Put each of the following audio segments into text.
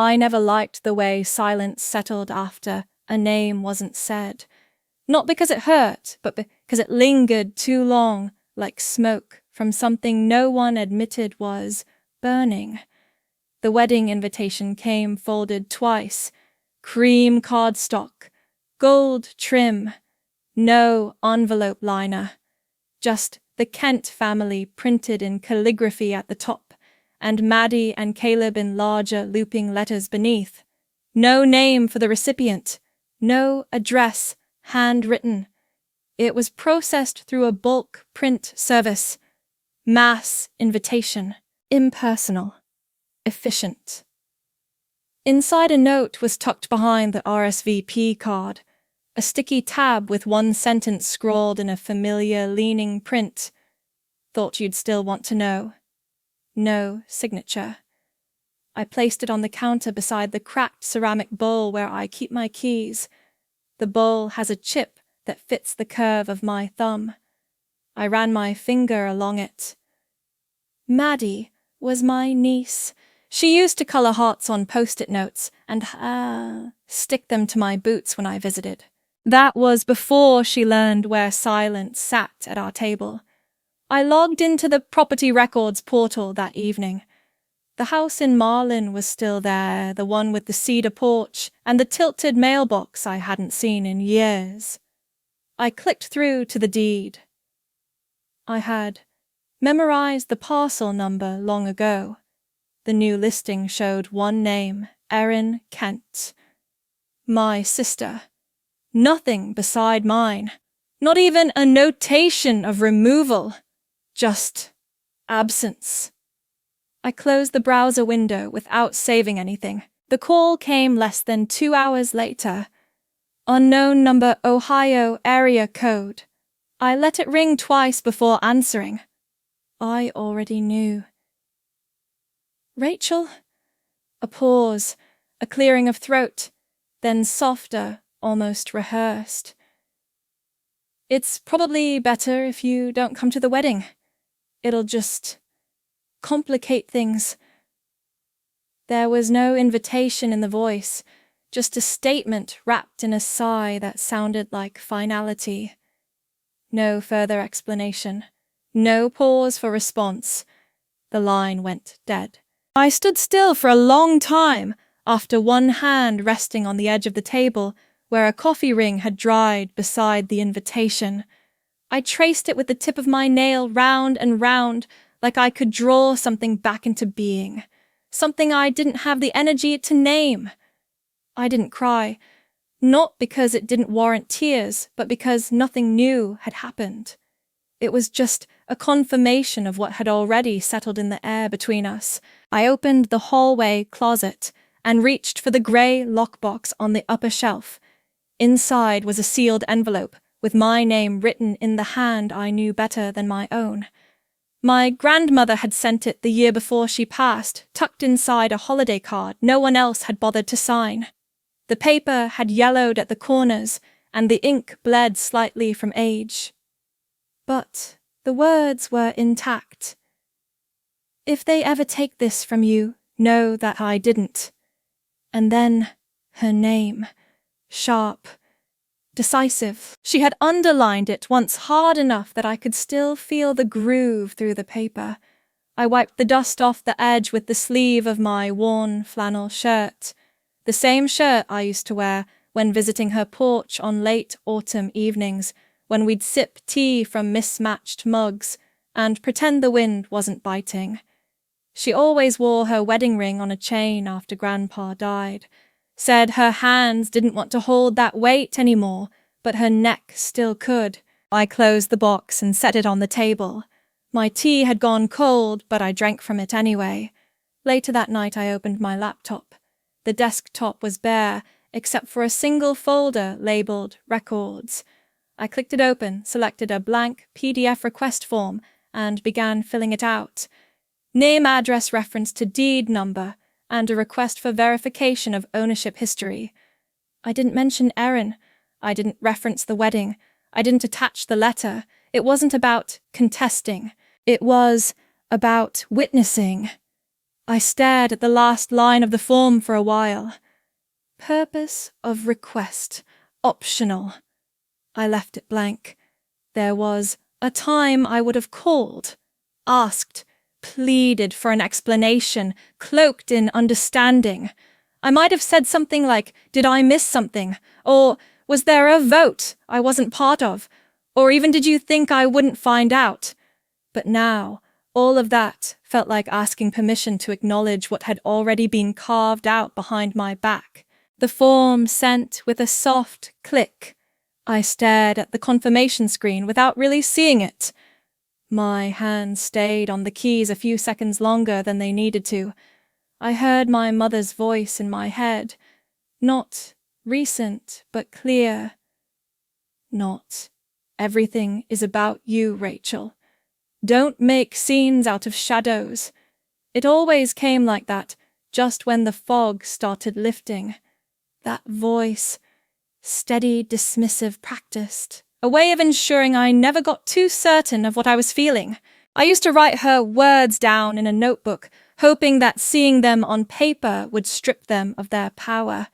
I never liked the way silence settled after a name wasn't said. Not because it hurt, but because it lingered too long, like smoke from something no one admitted was burning. The wedding invitation came folded twice, cream cardstock, gold trim, no envelope liner, just the Kent family printed in calligraphy at the top, and Maddie and Caleb in larger looping letters beneath. No name for the recipient, no address handwritten. It was processed through a bulk print service. Mass invitation. Impersonal. Efficient. Inside a note was tucked behind the RSVP card, a sticky tab with one sentence scrawled in a familiar leaning print. Thought you'd still want to know. No signature. I placed it on the counter beside the cracked ceramic bowl where I keep my keys. The bowl has a chip that fits the curve of my thumb. I ran my finger along it. Maddie was my niece. She used to colour hearts on post-it notes and stick them to my boots when I visited. That was before she learned where silence sat at our table. I logged into the property records portal that evening. The house in Marlin was still there, the one with the cedar porch and the tilted mailbox I hadn't seen in years. I clicked through to the deed. I had memorized the parcel number long ago. The new listing showed one name, Erin Kent. My sister. Nothing beside mine. Not even a notation of removal. Just absence. I closed the browser window without saving anything. The call came less than 2 hours later. Unknown number, Ohio area code. I let it ring twice before answering. I already knew. Rachel? A pause, a clearing of throat, then softer, almost rehearsed. It's probably better if you don't come to the wedding. It'll just complicate things. There was no invitation in the voice, just a statement wrapped in a sigh that sounded like finality. No further explanation. No pause for response. The line went dead. I stood still for a long time, after one hand resting on the edge of the table, where a coffee ring had dried beside the invitation. I traced it with the tip of my nail round and round, like I could draw something back into being, something I didn't have the energy to name. I didn't cry, not because it didn't warrant tears, but because nothing new had happened. It was just a confirmation of what had already settled in the air between us. I opened the hallway closet and reached for the grey lockbox on the upper shelf. Inside was a sealed envelope with my name written in the hand I knew better than my own. My grandmother had sent it the year before she passed, tucked inside a holiday card no one else had bothered to sign. The paper had yellowed at the corners, and the ink bled slightly from age. But the words were intact. If they ever take this from you, know that I didn't. And then her name, sharp, decisive. She had underlined it once hard enough that I could still feel the groove through the paper. I wiped the dust off the edge with the sleeve of my worn flannel shirt, the same shirt I used to wear when visiting her porch on late autumn evenings, when we'd sip tea from mismatched mugs and pretend the wind wasn't biting. She always wore her wedding ring on a chain after Grandpa died, said her hands didn't want to hold that weight anymore, but her neck still could. I closed the box and set it on the table. My tea had gone cold, but I drank from it anyway. Later that night I opened my laptop. The desktop was bare, except for a single folder labelled Records. I clicked it open, selected a blank PDF request form, and began filling it out. Name, address, reference to deed number, and a request for verification of ownership history. I didn't mention Erin. I didn't reference the wedding. I didn't attach the letter. It wasn't about contesting. It was about witnessing. I stared at the last line of the form for a while. Purpose of request. Optional. I left it blank. There was a time I would have called, asked, pleaded for an explanation, cloaked in understanding. I might have said something like, did I miss something? Or was there a vote I wasn't part of? Or even did you think I wouldn't find out? But now, all of that felt like asking permission to acknowledge what had already been carved out behind my back. The form sent with a soft click. I stared at the confirmation screen without really seeing it. My hands stayed on the keys a few seconds longer than they needed to. I heard my mother's voice in my head. Not recent, but clear. Not, everything is about you, Rachel. Don't make scenes out of shadows. It always came like that, just when the fog started lifting. That voice, steady, dismissive, practiced. A way of ensuring I never got too certain of what I was feeling. I used to write her words down in a notebook, hoping that seeing them on paper would strip them of their power.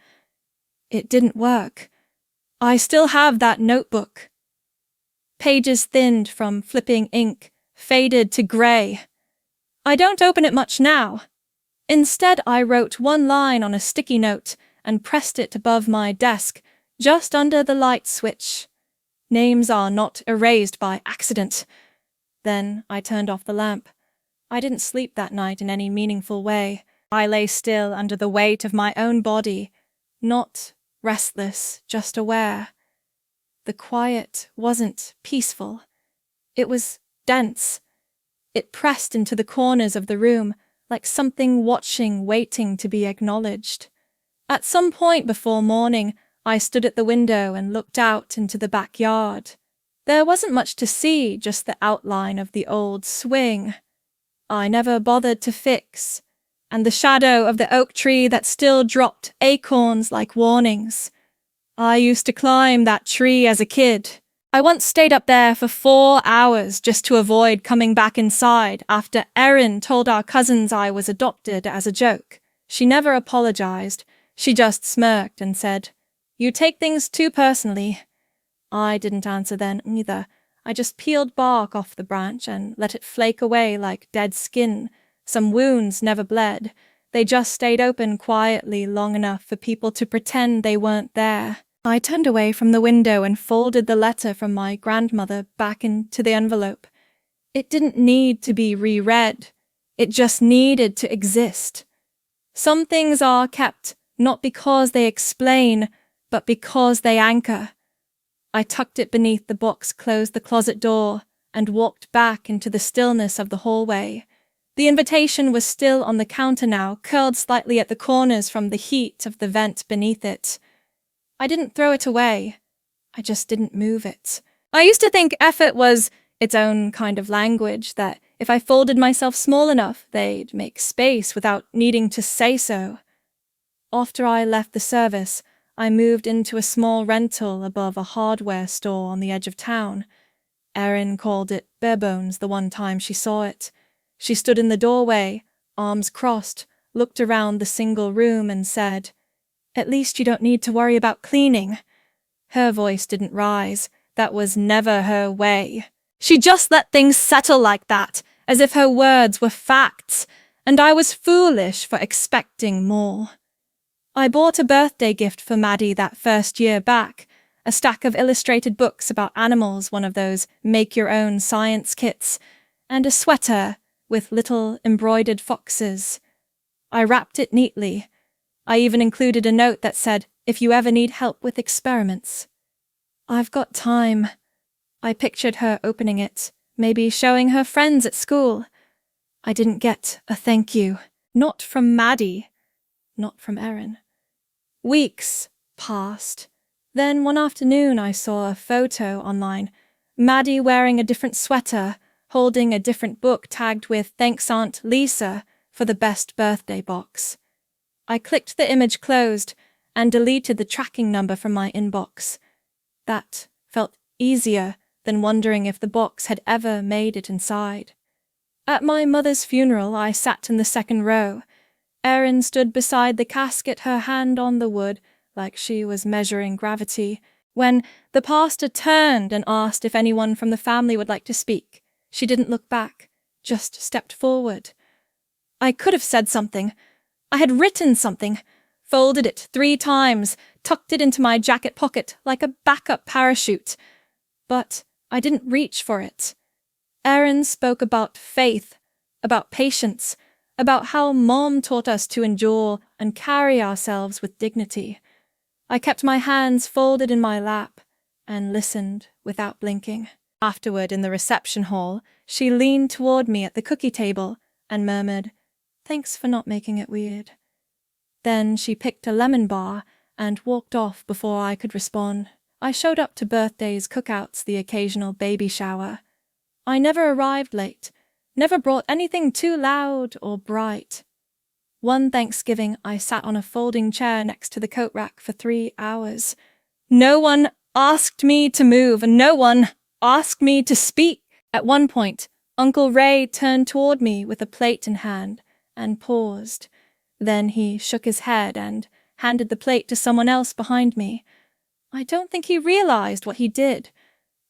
It didn't work. I still have that notebook. Pages thinned from flipping ink, faded to grey. I don't open it much now. Instead, I wrote one line on a sticky note and pressed it above my desk, just under the light switch. Names are not erased by accident. Then I turned off the lamp. I didn't sleep that night in any meaningful way. I lay still under the weight of my own body, not restless, just aware. The quiet wasn't peaceful. It was dense. It pressed into the corners of the room, like something watching, waiting to be acknowledged. At some point before morning, I stood at the window and looked out into the backyard. There wasn't much to see, just the outline of the old swing. I never bothered to fix, and the shadow of the oak tree that still dropped acorns like warnings. I used to climb that tree as a kid. I once stayed up there for 4 hours just to avoid coming back inside after Erin told our cousins I was adopted as a joke. She never apologized. She just smirked and said, "You take things too personally." I didn't answer then either. I just peeled bark off the branch and let it flake away like dead skin. Some wounds never bled. They just stayed open quietly long enough for people to pretend they weren't there. I turned away from the window and folded the letter from my grandmother back into the envelope. It didn't need to be reread. It just needed to exist. Some things are kept not because they explain, but because they anchor. I tucked it beneath the box, closed the closet door, and walked back into the stillness of the hallway. The invitation was still on the counter now, curled slightly at the corners from the heat of the vent beneath it. I didn't throw it away. I just didn't move it. I used to think effort was its own kind of language, that if I folded myself small enough, they'd make space without needing to say so. After I left the service, I moved into a small rental above a hardware store on the edge of town. Erin called it bare bones the one time she saw it. She stood in the doorway, arms crossed, looked around the single room and said, "At least you don't need to worry about cleaning." Her voice didn't rise. That was never her way. She just let things settle like that, as if her words were facts, and I was foolish for expecting more. I bought a birthday gift for Maddie that first year back, a stack of illustrated books about animals, one of those make-your-own science kits, and a sweater with little embroidered foxes. I wrapped it neatly. I even included a note that said, "If you ever need help with experiments." "I've got time." I pictured her opening it, maybe showing her friends at school. I didn't get a thank you. Not from Maddie. Not from Erin. Weeks passed. Then one afternoon I saw a photo online. Maddie wearing a different sweater, holding a different book tagged with "Thanks Aunt Lisa" for the best birthday box. I clicked the image closed and deleted the tracking number from my inbox. That felt easier than wondering if the box had ever made it inside. At my mother's funeral, I sat in the second row. Erin stood beside the casket, her hand on the wood, like she was measuring gravity. When the pastor turned and asked if anyone from the family would like to speak, she didn't look back, just stepped forward. I could have said something. I had written something, folded it 3 times, tucked it into my jacket pocket like a backup parachute. But I didn't reach for it. Erin spoke about faith, about patience, about how Mom taught us to endure and carry ourselves with dignity. I kept my hands folded in my lap and listened without blinking. Afterward, in the reception hall, she leaned toward me at the cookie table and murmured, "Thanks for not making it weird." Then she picked a lemon bar and walked off before I could respond. I showed up to birthdays, cookouts, the occasional baby shower. I never arrived late, never brought anything too loud or bright. One Thanksgiving, I sat on a folding chair next to the coat rack for 3 hours. No one asked me to move, and no one asked me to speak. At one point, Uncle Ray turned toward me with a plate in hand and paused. Then he shook his head and handed the plate to someone else behind me. I don't think he realized what he did.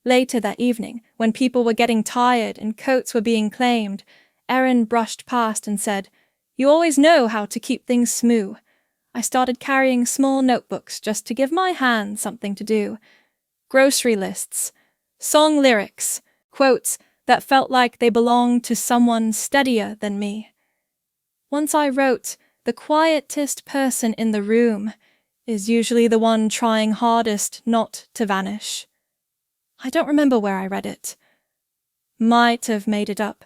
Later that evening, when people were getting tired and coats were being claimed, Erin brushed past and said, "You always know how to keep things smooth." I started carrying small notebooks just to give my hands something to do. Grocery lists, song lyrics, quotes that felt like they belonged to someone steadier than me. Once I wrote, "The quietest person in the room is usually the one trying hardest not to vanish." I don't remember where I read it. Might have made it up.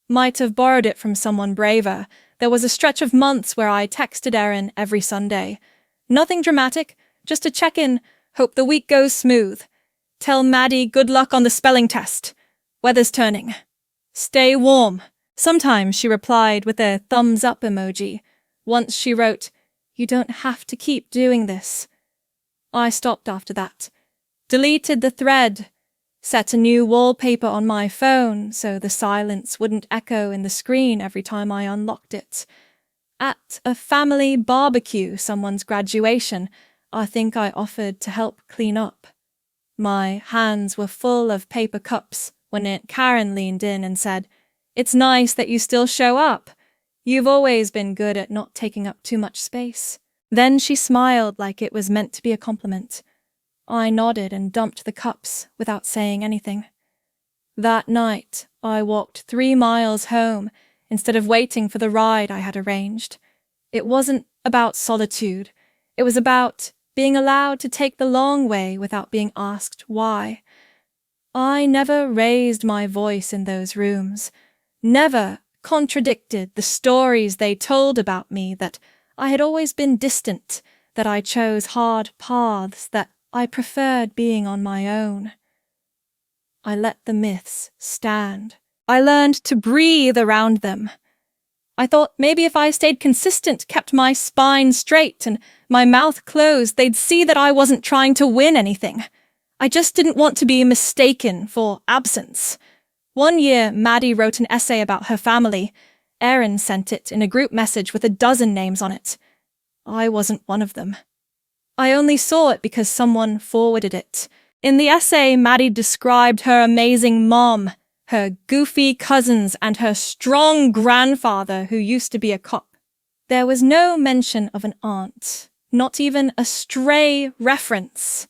Might have borrowed it from someone braver. There was a stretch of months where I texted Erin every Sunday. Nothing dramatic, just a check-in, hope the week goes smooth. Tell Maddie good luck on the spelling test. Weather's turning. Stay warm. Sometimes she replied with a thumbs-up emoji. Once she wrote, "You don't have to keep doing this." I stopped after that. Deleted the thread. Set a new wallpaper on my phone so the silence wouldn't echo in the screen every time I unlocked it. At a family barbecue, someone's graduation, I think I offered to help clean up. My hands were full of paper cups when Aunt Karen leaned in and said, "It's nice that you still show up. You've always been good at not taking up too much space." Then she smiled like it was meant to be a compliment. I nodded and dumped the cups without saying anything. That night, I walked 3 miles home instead of waiting for the ride I had arranged. It wasn't about solitude. It was about being allowed to take the long way without being asked why. I never raised my voice in those rooms, never contradicted the stories they told about me, that I had always been distant, that I chose hard paths, that I preferred being on my own. I let the myths stand. I learned to breathe around them. I thought maybe if I stayed consistent, kept my spine straight and my mouth closed, they'd see that I wasn't trying to win anything. I just didn't want to be mistaken for absence. One year, Maddie wrote an essay about her family. Erin sent it in a group message with 12 names on it. I wasn't one of them. I only saw it because someone forwarded it. In the essay, Maddie described her amazing mom, her goofy cousins, and her strong grandfather who used to be a cop. There was no mention of an aunt, not even a stray reference.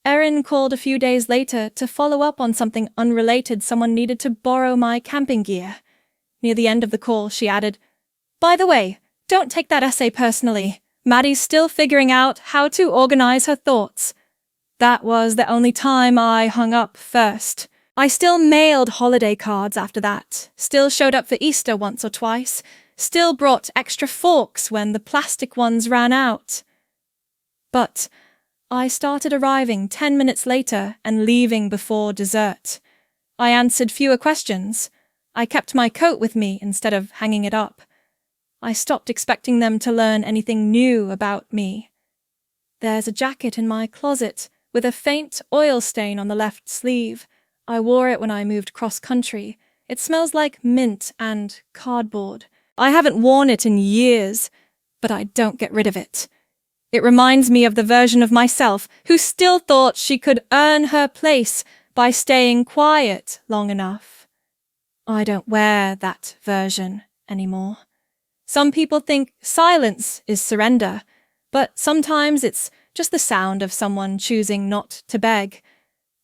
Erin called a few days later to follow up on something unrelated. Someone needed to borrow my camping gear. Near the end of the call, she added, "By the way, don't take that essay personally. Maddie's still figuring out how to organize her thoughts." That was the only time I hung up first. I still mailed holiday cards after that, still showed up for Easter once or twice, still brought extra forks when the plastic ones ran out. But I started arriving 10 minutes later and leaving before dessert. I answered fewer questions. I kept my coat with me instead of hanging it up. I stopped expecting them to learn anything new about me. There's a jacket in my closet with a faint oil stain on the left sleeve. I wore it when I moved cross-country, It smells like mint and cardboard. I haven't worn it in years, but I don't get rid of it. It reminds me of the version of myself who still thought she could earn her place by staying quiet long enough. I don't wear that version anymore. Some people think silence is surrender, but sometimes it's just the sound of someone choosing not to beg.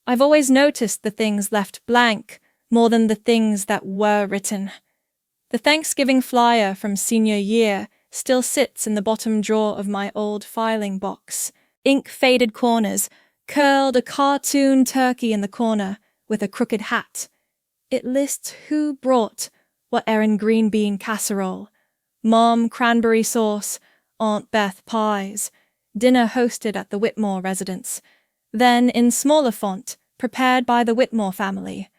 I've always noticed the things left blank more than the things that were written. The Thanksgiving flyer from senior year still sits in the bottom drawer of my old filing box. Ink-faded corners, curled a cartoon turkey in the corner with a crooked hat. It lists who brought what Erin green bean casserole, Mom cranberry sauce, Aunt Beth pies, dinner hosted at the Whitmore residence, then in smaller font, prepared by the Whitmore family.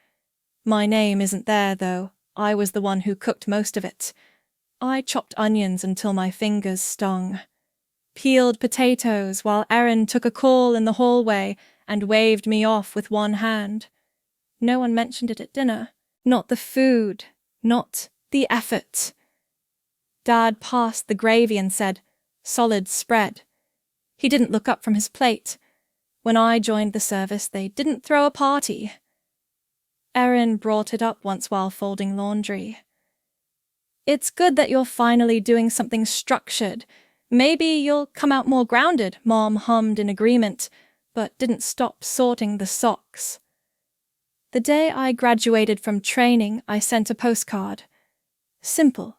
My name isn't there, though. I was the one who cooked most of it. I chopped onions until my fingers stung. Peeled potatoes while Erin took a call in the hallway and waved me off with one hand. No one mentioned it at dinner. Not the food, not the effort. Dad passed the gravy and said, "Solid spread." He didn't look up from his plate. When I joined the service, they didn't throw a party. Erin brought it up once while folding laundry. "It's good that you're finally doing something structured. Maybe you'll come out more grounded," Mom hummed in agreement, but didn't stop sorting the socks. The day I graduated from training, I sent a postcard. Simple.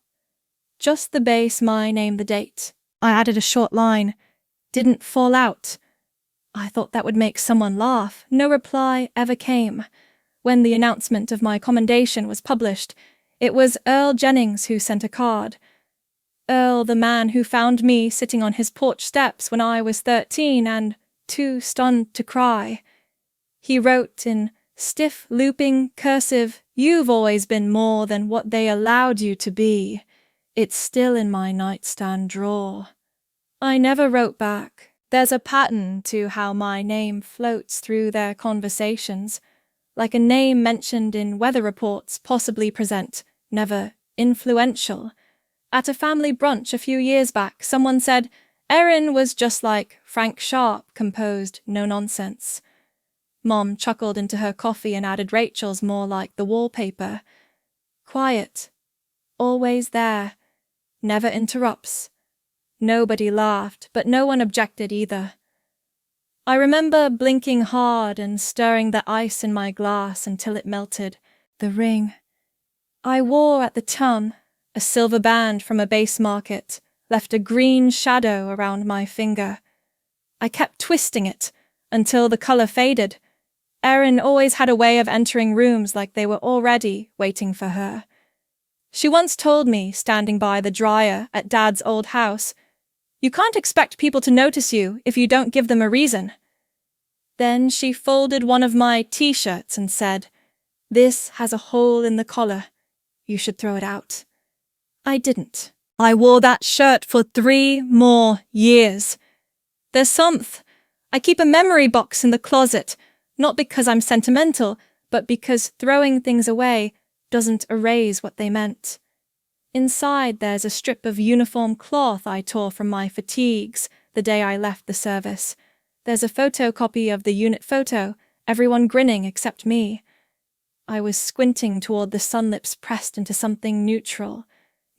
Just the base, my name, the date. I added a short line. "Didn't fall out." I thought that would make someone laugh. No reply ever came. When the announcement of my commendation was published, it was Earl Jennings who sent a card. Earl, the man who found me sitting on his porch steps when I was 13 and too stunned to cry. He wrote in stiff, looping cursive, "You've always been more than what they allowed you to be. It's still in my nightstand drawer." I never wrote back. There's a pattern to how my name floats through their conversations, like a name mentioned in weather reports, possibly present, never influential. At a family brunch a few years back, someone said, "Erin was just like Frank Sharp, composed no nonsense." Mom chuckled into her coffee and added Rachel's more like the wallpaper. Quiet. Always there. Never interrupts. Nobody laughed, but no one objected either. I remember blinking hard and stirring the ice in my glass until it melted. The ring I wore at the ton, a silver band from a base market, left a green shadow around my finger. I kept twisting it until the colour faded. Erin always had a way of entering rooms like they were already waiting for her. She once told me, standing by the dryer at Dad's old house, "You can't expect people to notice you if you don't give them a reason." Then she folded one of my t-shirts and said, "This has a hole in the collar. You should throw it out." I didn't. I wore that shirt for 3 more years. There's something. I keep a memory box in the closet, not because I'm sentimental, but because throwing things away doesn't erase what they meant. Inside there's a strip of uniform cloth I tore from my fatigues the day I left the service. There's a photocopy of the unit photo, everyone grinning except me. I was squinting toward the sunlips pressed into something neutral.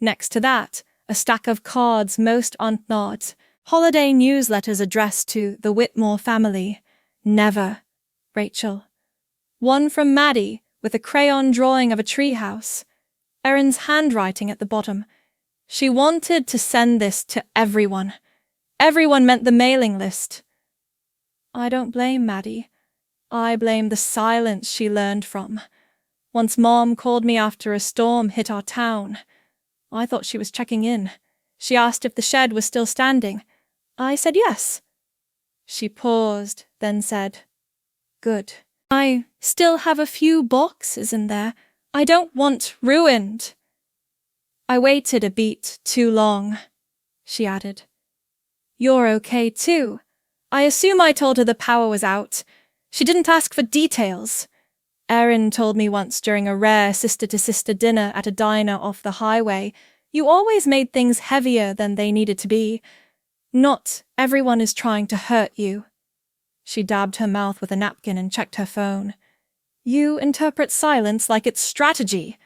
Next to that, a stack of cards most unknot, holiday newsletters addressed to the Whitmore family. Never, Rachel. One from Maddie with a crayon drawing of a treehouse. Erin's handwriting at the bottom. She wanted to send this to everyone. Everyone meant the mailing list. I don't blame Maddie. I blame the silence she learned from. Once Mom called me after a storm hit our town. I thought she was checking in. She asked if the shed was still standing. I said yes. She paused, then said, "Good. I still have a few boxes in there. I don't want ruined." I waited a beat too long, she added. "You're okay too. I assume I told her the power was out. She didn't ask for details." Erin told me once during a rare sister-to-sister dinner at a diner off the highway, you always made things heavier than they needed to be. Not everyone is trying to hurt you. She dabbed her mouth with a napkin and checked her phone. You interpret silence like it's strategy.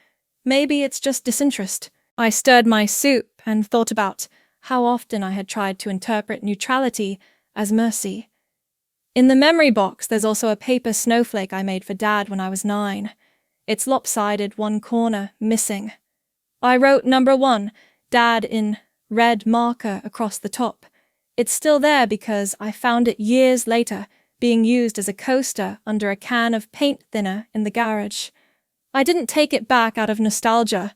Maybe it's just disinterest. I stirred my soup and thought about how often I had tried to interpret neutrality as mercy. In the memory box, there's also a paper snowflake I made for Dad when I was 9. It's lopsided, one corner missing. I wrote number 1, Dad, in red marker across the top. It's still there because I found it years later, being used as a coaster under a can of paint thinner in the garage. I didn't take it back out of nostalgia.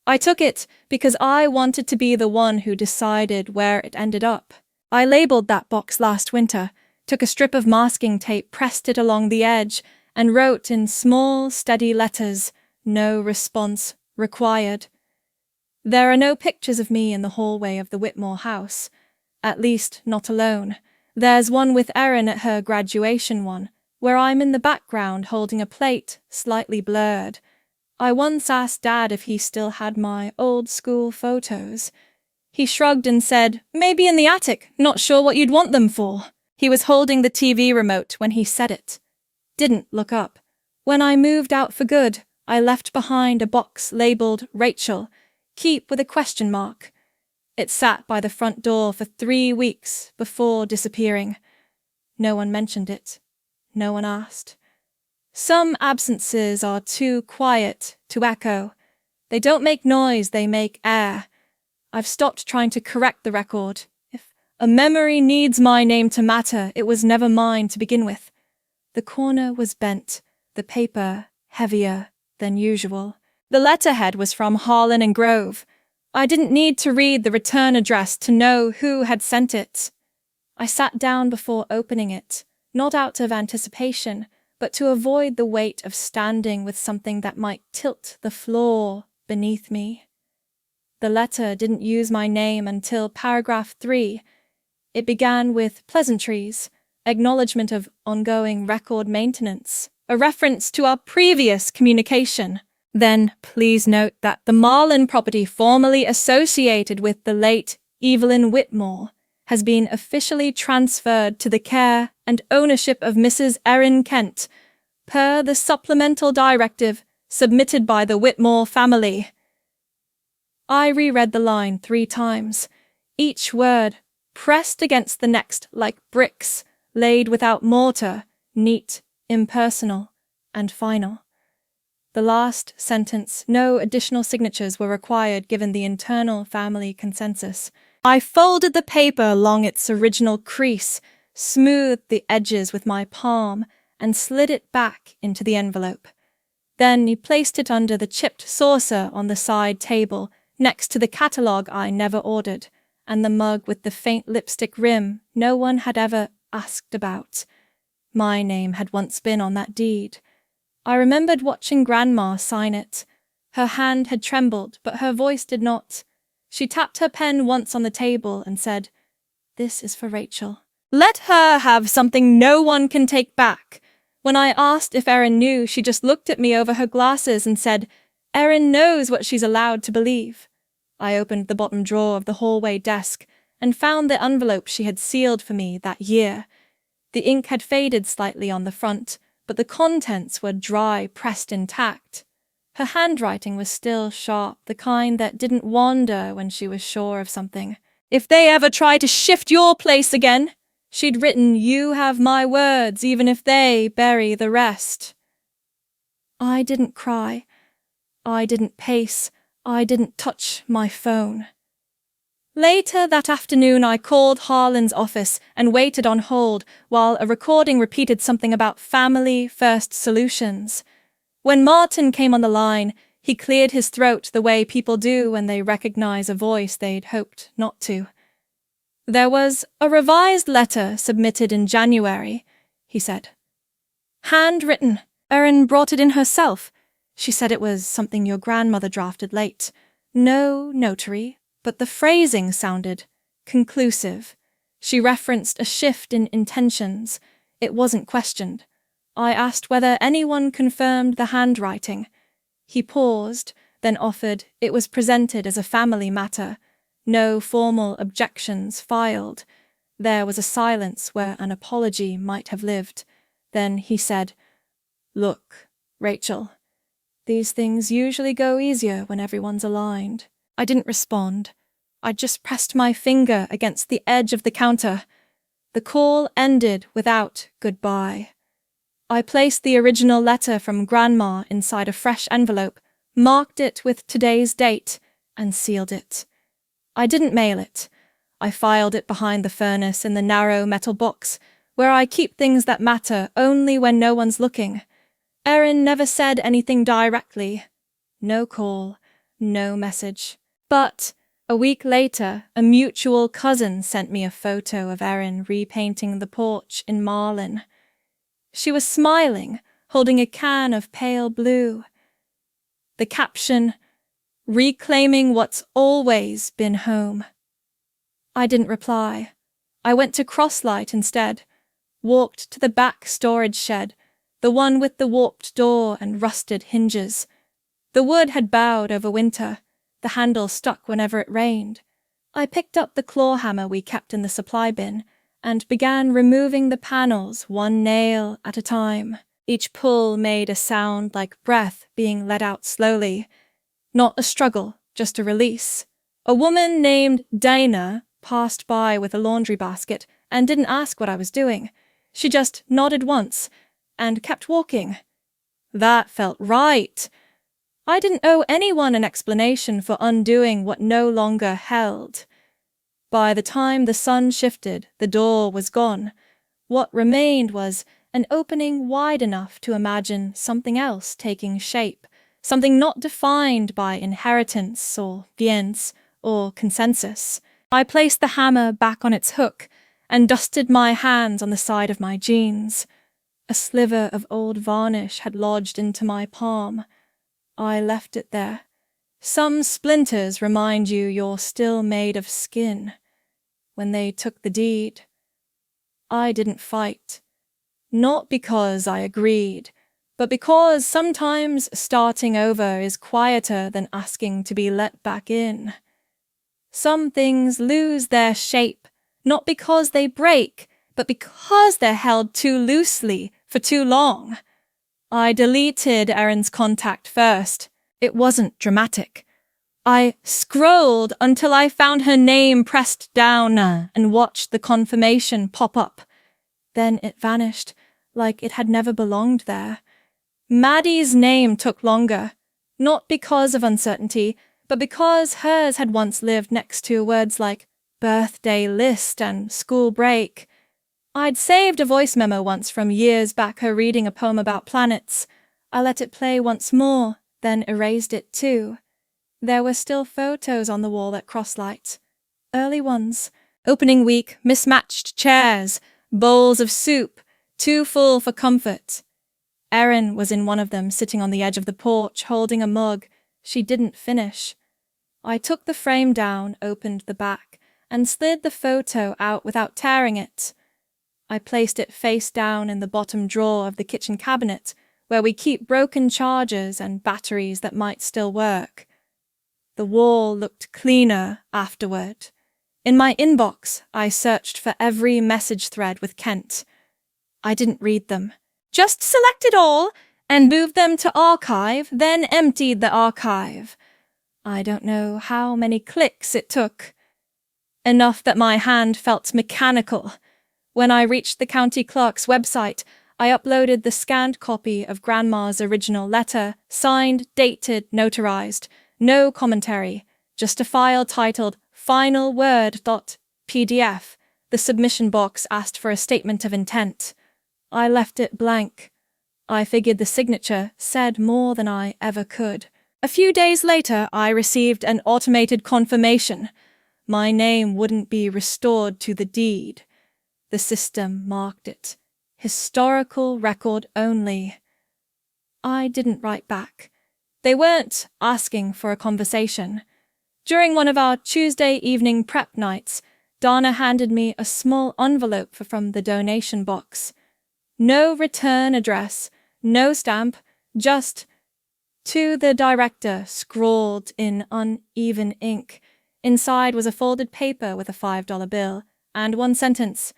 I took it because I wanted to be the one who decided where it ended up. I labeled that box last winter, took a strip of masking tape, pressed it along the edge, and wrote in small, steady letters, "No response required." There are no pictures of me in the hallway of the Whitmore house. At least, not alone. There's one with Erin at her graduation one, where I'm in the background holding a plate, slightly blurred. I once asked Dad if he still had my old school photos. He shrugged and said, "Maybe in the attic, not sure what you'd want them for." He was holding the TV remote when he said it. Didn't look up. When I moved out for good, I left behind a box labelled Rachel, keep with a question mark. It sat by the front door for 3 weeks before disappearing. No one mentioned it. No one asked. Some absences are too quiet to echo. They don't make noise, they make air. I've stopped trying to correct the record. If a memory needs my name to matter, it was never mine to begin with. The corner was bent, the paper heavier than usual. The letterhead was from Harlan and Grove. I didn't need to read the return address to know who had sent it. I sat down before opening it, not out of anticipation, but to avoid the weight of standing with something that might tilt the floor beneath me. The letter didn't use my name until paragraph 3. It began with pleasantries, acknowledgement of ongoing record maintenance, a reference to our previous communication. Then, please note that the Marlin property formerly associated with the late Evelyn Whitmore has been officially transferred to the care and ownership of Mrs. Erin Kent, per the supplemental directive submitted by the Whitmore family. I reread the line 3 times, each word pressed against the next like bricks, laid without mortar, neat, impersonal, and final. The last sentence, no additional signatures were required given the internal family consensus. I folded the paper along its original crease, smoothed the edges with my palm, and slid it back into the envelope. Then he placed it under the chipped saucer on the side table, next to the catalogue I never ordered, and the mug with the faint lipstick rim no one had ever asked about. My name had once been on that deed. I remembered watching Grandma sign it. Her hand had trembled, but her voice did not. She tapped her pen once on the table and said, "This is for Rachel. Let her have something no one can take back." When I asked if Erin knew, she just looked at me over her glasses and said, "Erin knows what she's allowed to believe." I opened the bottom drawer of the hallway desk and found the envelope she had sealed for me that year. The ink had faded slightly on the front, but the contents were dry, pressed intact. Her handwriting was still sharp, the kind that didn't wander when she was sure of something. "If they ever try to shift your place again," she'd written, "you have my words, even if they bury the rest." I didn't cry. I didn't pace. I didn't touch my phone. Later that afternoon, I called Harlan's office and waited on hold while a recording repeated something about family-first solutions. When Martin came on the line, he cleared his throat the way people do when they recognize a voice they'd hoped not to. "There was a revised letter submitted in January," he said. "Handwritten. Erin brought it in herself. She said it was something your grandmother drafted late. No notary, but the phrasing sounded conclusive. She referenced a shift in intentions. It wasn't questioned. I asked whether anyone confirmed the handwriting. He paused, then offered it was presented as a family matter. No formal objections filed. There was a silence where an apology might have lived. Then he said, "Look, Rachel, these things usually go easier when everyone's aligned." I didn't respond. I just pressed my finger against the edge of the counter. The call ended without goodbye. I placed the original letter from Grandma inside a fresh envelope, marked it with today's date, and sealed it. I didn't mail it. I filed it behind the furnace in the narrow metal box, where I keep things that matter only when no one's looking. Erin never said anything directly. No call, no message. But a week later, a mutual cousin sent me a photo of Erin repainting the porch in Marlin. She was smiling, holding a can of pale blue. The caption, "Reclaiming what's always been home." I didn't reply. I went to Crosslight instead, walked to the back storage shed, the one with the warped door and rusted hinges. The wood had bowed over winter, the handle stuck whenever it rained. I picked up the claw hammer we kept in the supply bin and began removing the panels one nail at a time. Each pull made a sound like breath being let out slowly. Not a struggle, just a release. A woman named Dana passed by with a laundry basket and didn't ask what I was doing. She just nodded once and kept walking. That felt right. I didn't owe anyone an explanation for undoing what no longer held. By the time the sun shifted, the door was gone. What remained was an opening wide enough to imagine something else taking shape, something not defined by inheritance or viens or consensus. I placed the hammer back on its hook and dusted my hands on the side of my jeans. A sliver of old varnish had lodged into my palm. I left it there. Some splinters remind you you're still made of skin. When they took the deed, I didn't fight. Not because I agreed, but because sometimes starting over is quieter than asking to be let back in. Some things lose their shape, not because they break, but because they're held too loosely for too long. I deleted Erin's contact first. It wasn't dramatic. I scrolled until I found her name pressed down and watched the confirmation pop up. Then it vanished, like it had never belonged there. Maddie's name took longer, not because of uncertainty, but because hers had once lived next to words like birthday list and school break. I'd saved a voice memo once from years back, her reading a poem about planets. I let it play once more, then erased it too. There were still photos on the wall at Crosslight. Early ones. Opening week, mismatched chairs, bowls of soup, too full for comfort. Erin was in one of them, sitting on the edge of the porch, holding a mug. She didn't finish. I took the frame down, opened the back, and slid the photo out without tearing it. I placed it face down in the bottom drawer of the kitchen cabinet, where we keep broken chargers and batteries that might still work. The wall looked cleaner afterward. In my inbox, I searched for every message thread with Kent. I didn't read them. Just selected all and moved them to archive, then emptied the archive. I don't know how many clicks it took. Enough that my hand felt mechanical. When I reached the county clerk's website, I uploaded the scanned copy of Grandma's original letter, signed, dated, notarized. No commentary, just a file titled finalword.pdf. The submission box asked for a statement of intent. I left it blank. I figured the signature said more than I ever could. A few days later, I received an automated confirmation. My name wouldn't be restored to the deed. The system marked it. Historical record only. I didn't write back. They weren't asking for a conversation. During one of our Tuesday evening prep nights, Donna handed me a small envelope from the donation box. No return address, no stamp, just "To the director," scrawled in uneven ink. Inside was a folded paper with a $5 bill, and one sentence: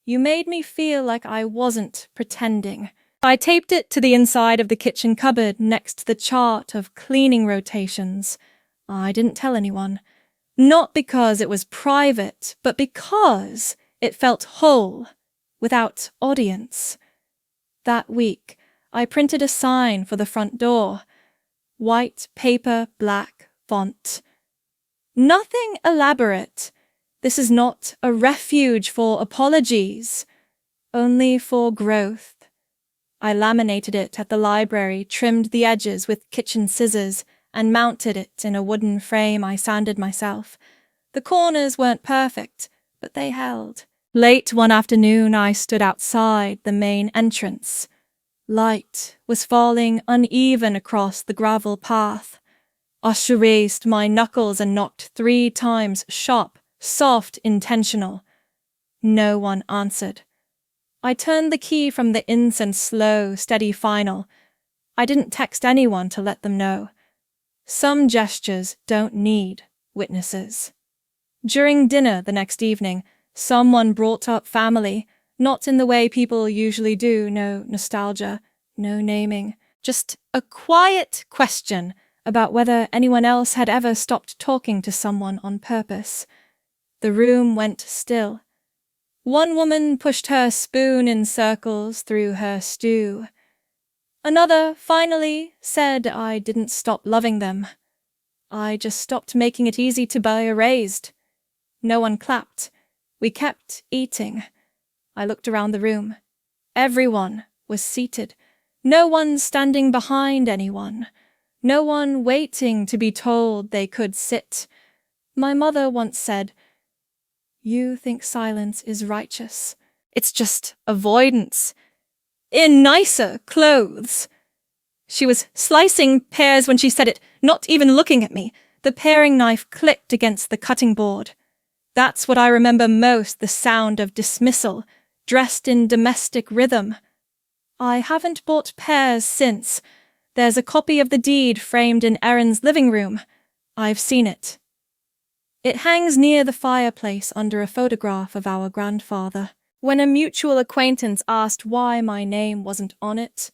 "You made me feel like I wasn't pretending." I taped it to the inside of the kitchen cupboard next to the chart of cleaning rotations. I didn't tell anyone. Not because it was private, but because it felt whole, without audience. That week, I printed a sign for the front door. White paper, black font. Nothing elaborate. This is not a refuge for apologies, only for growth. I laminated it at the library, trimmed the edges with kitchen scissors, and mounted it in a wooden frame I sanded myself. The corners weren't perfect, but they held. Late one afternoon, I stood outside the main entrance. Light was falling uneven across the gravel path. I raised my knuckles and knocked 3 times, sharp, soft, intentional. No one answered. I turned the key from the incense slow, steady final. I didn't text anyone to let them know. Some gestures don't need witnesses. During dinner the next evening, someone brought up family, not in the way people usually do, no nostalgia, no naming, just a quiet question about whether anyone else had ever stopped talking to someone on purpose. The room went still. One woman pushed her spoon in circles through her stew. Another finally said I didn't stop loving them. I just stopped making it easy to be erased. No one clapped. We kept eating. I looked around the room. Everyone was seated. No one standing behind anyone. No one waiting to be told they could sit. My mother once said, "You think silence is righteous. It's just avoidance. In nicer clothes." She was slicing pears when she said it, not even looking at me. The paring knife clicked against the cutting board. That's what I remember most, the sound of dismissal, dressed in domestic rhythm. I haven't bought pears since. There's a copy of the deed framed in Erin's living room. I've seen it. It hangs near the fireplace under a photograph of our grandfather. When a mutual acquaintance asked why my name wasn't on it,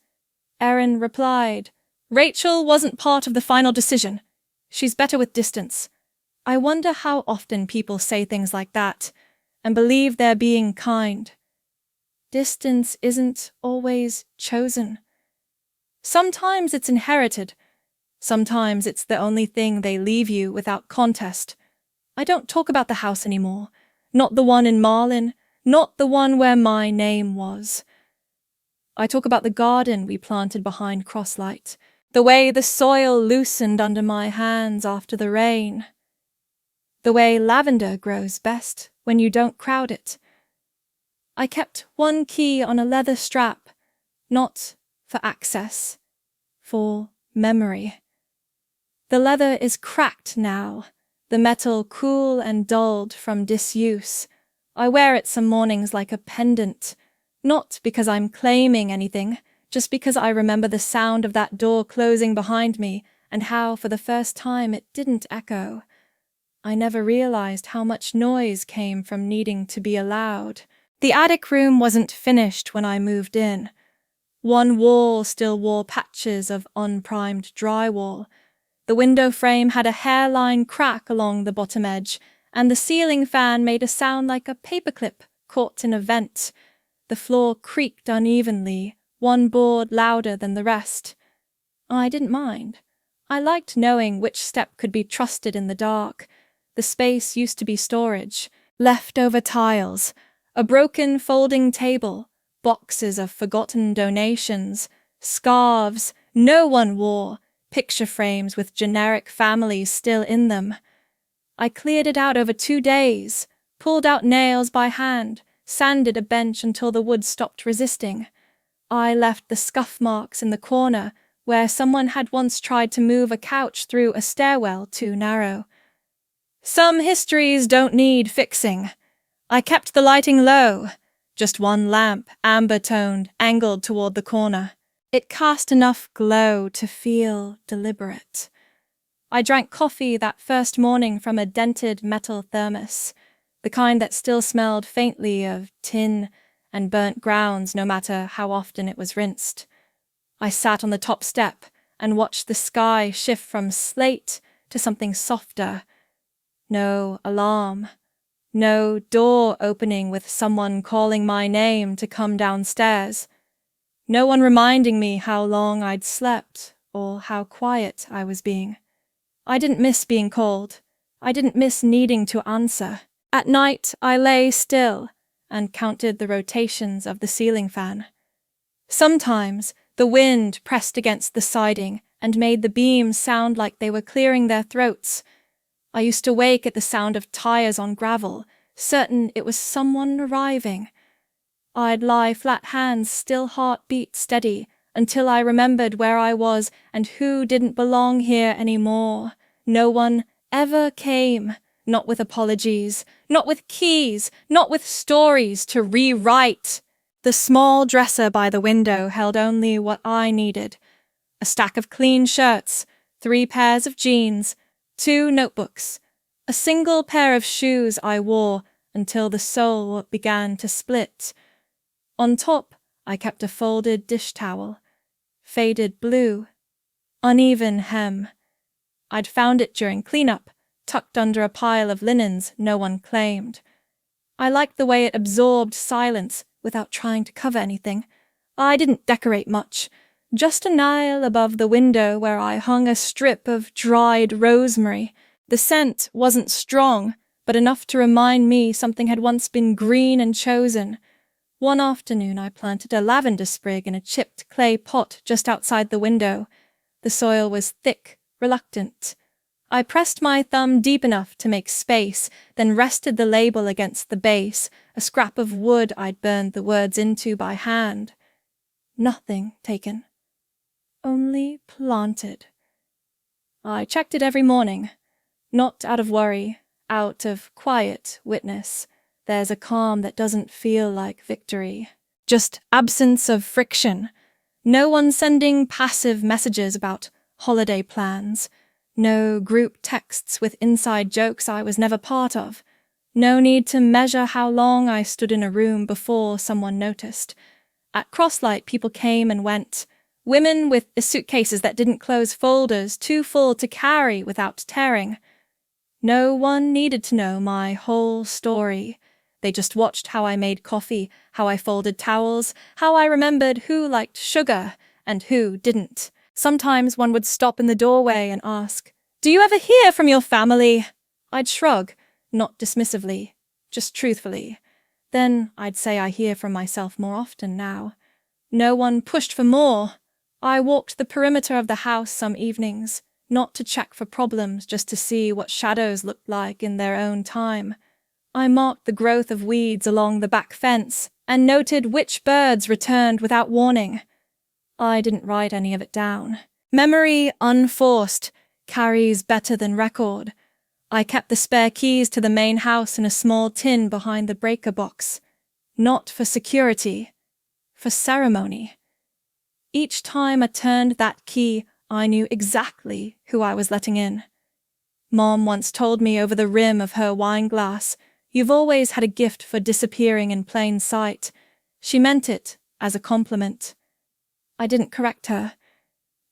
Erin replied, "Rachel wasn't part of the final decision. She's better with distance." I wonder how often people say things like that and believe they're being kind. Distance isn't always chosen. Sometimes it's inherited. Sometimes it's the only thing they leave you without contest. I don't talk about the house anymore. Not the one in Marlin, not the one where my name was. I talk about the garden we planted behind Crosslight, the way the soil loosened under my hands after the rain, the way lavender grows best when you don't crowd it. I kept one key on a leather strap, not for access, for memory. The leather is cracked now, the metal cool and dulled from disuse. I wear it some mornings like a pendant, not because I'm claiming anything, just because I remember the sound of that door closing behind me and how, for the first time, it didn't echo. I never realized how much noise came from needing to be allowed. The attic room wasn't finished when I moved in. One wall still wore patches of unprimed drywall. The window frame had a hairline crack along the bottom edge, and the ceiling fan made a sound like a paperclip caught in a vent. The floor creaked unevenly, one board louder than the rest. I didn't mind. I liked knowing which step could be trusted in the dark. The space used to be storage, leftover tiles, a broken folding table, boxes of forgotten donations, scarves no one wore, picture frames with generic families still in them. I cleared it out over 2 days, pulled out nails by hand, sanded a bench until the wood stopped resisting. I left the scuff marks in the corner where someone had once tried to move a couch through a stairwell too narrow. Some histories don't need fixing. I kept the lighting low, Just one lamp, amber-toned, angled toward the corner. It cast enough glow to feel deliberate. I drank coffee that first morning from a dented metal thermos, the kind that still smelled faintly of tin and burnt grounds no matter how often it was rinsed. I sat on the top step and watched the sky shift from slate to something softer. No alarm. No door opening with someone calling my name to come downstairs. No one reminding me how long I'd slept or how quiet I was being. I didn't miss being called. I didn't miss needing to answer. At night, I lay still and counted the rotations of the ceiling fan. Sometimes the wind pressed against the siding and made the beams sound like they were clearing their throats. I used to wake at the sound of tires on gravel, certain it was someone arriving. I'd lie flat hands, still heart beat steady, until I remembered where I was and who didn't belong here anymore. No one ever came, not with apologies, not with keys, not with stories to rewrite. The small dresser by the window held only what I needed. A stack of clean shirts, 3 pairs of jeans, 2 notebooks, a single pair of shoes I wore until the sole began to split. On top, I kept a folded dish towel, faded blue, uneven hem. I'd found it during cleanup, tucked under a pile of linens no one claimed. I liked the way it absorbed silence without trying to cover anything. I didn't decorate much, just a nail above the window where I hung a strip of dried rosemary. The scent wasn't strong, but enough to remind me something had once been green and chosen. One afternoon I planted a lavender sprig in a chipped clay pot just outside the window. The soil was thick, reluctant. I pressed my thumb deep enough to make space, then rested the label against the base, a scrap of wood I'd burned the words into by hand. Nothing taken. Only planted. I checked it every morning. Not out of worry, out of quiet witness. There's a calm that doesn't feel like victory. Just absence of friction. No one sending passive messages about holiday plans. No group texts with inside jokes I was never part of. No need to measure how long I stood in a room before someone noticed. At Crosslight, people came and went. Women with suitcases that didn't close, folders too full to carry without tearing. No one needed to know my whole story. They just watched how I made coffee, how I folded towels, how I remembered who liked sugar and who didn't. Sometimes one would stop in the doorway and ask, "Do you ever hear from your family?" I'd shrug, not dismissively, just truthfully. Then I'd say I hear from myself more often now. No one pushed for more. I walked the perimeter of the house some evenings, not to check for problems, just to see what shadows looked like in their own time. I marked the growth of weeds along the back fence and noted which birds returned without warning. I didn't write any of it down. Memory, unforced, carries better than record. I kept the spare keys to the main house in a small tin behind the breaker box. Not for security, for ceremony. Each time I turned that key, I knew exactly who I was letting in. Mom once told me over the rim of her wine glass, "You've always had a gift for disappearing in plain sight." She meant it as a compliment. I didn't correct her.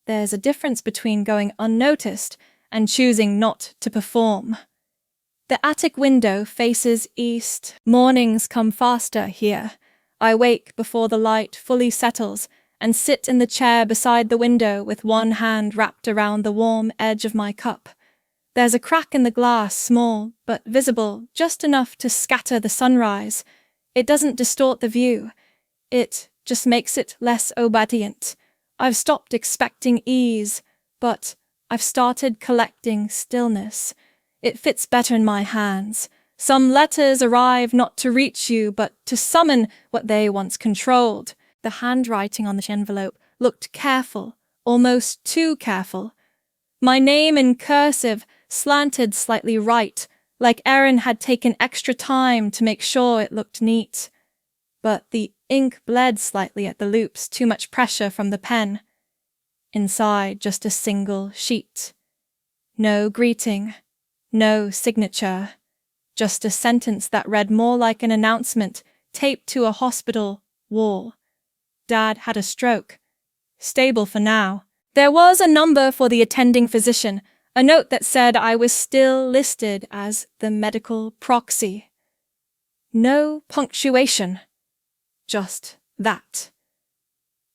There's a difference between going unnoticed and choosing not to perform. The attic window faces east. Mornings come faster here. I wake before the light fully settles and sit in the chair beside the window with one hand wrapped around the warm edge of my cup. There's a crack in the glass, small but visible, just enough to scatter the sunrise. It doesn't distort the view. It just makes it less obedient. I've stopped expecting ease, but I've started collecting stillness. It fits better in my hands. Some letters arrive not to reach you, but to summon what they once controlled. The handwriting on the envelope looked careful, almost too careful. My name in cursive slanted slightly right, like Erin had taken extra time to make sure it looked neat. but the ink bled slightly at the loops, too much pressure from the pen. Inside, just a single sheet. No greeting, no signature, just a sentence that read more like an announcement taped to a hospital wall. Dad had a stroke. Stable for now. There was a number for the attending physician, a note that said I was still listed as the medical proxy. No punctuation. Just that.